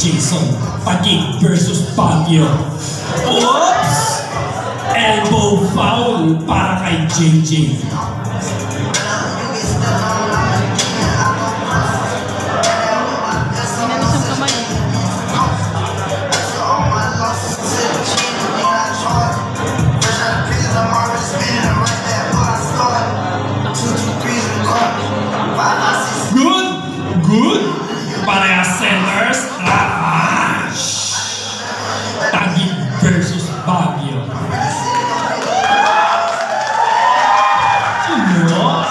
Jason Taguig versus Baguio. Oops! Elbow foul para kay JJ. Good! Parehas centers. Taguig versus Baguio. Sino?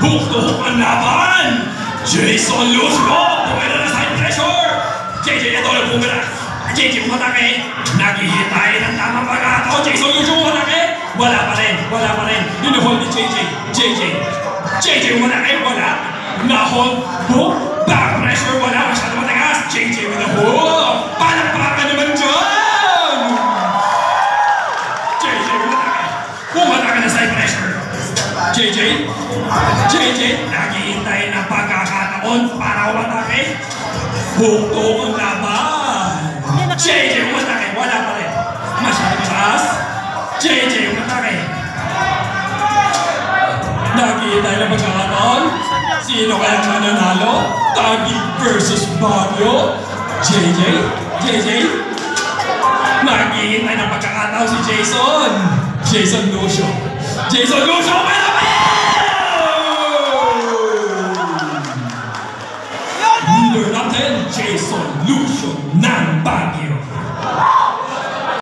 Hook ang laban! Jason Lucio! Pumira na side pressure! JJ na doon pumira! JJ umatake! Naghihintay ng tamang pagkataon! Jason Lucio umatake! Wala pa rin! Yun-hold ni JJ umatake! Wala! Na-hold! Hook! Back pressure! Wala! Masyado matagas! JJ with a hook! Palakpakan naman dyan! JJ umatake! Umatake na side pressure! JJ, naghihintay ng pagkakataon para umatake. Hukto ang laban. JJ umatake, wala pa rin. Masyado mataas. JJ umatake. Naghihintay ng pagkakataon. Sino kayang mananalo? Taguig versus Baguio. JJ. Naghihintay ng pagkakataon si Jason Lucio, Winner natin, Jason Lucio ng Baguio.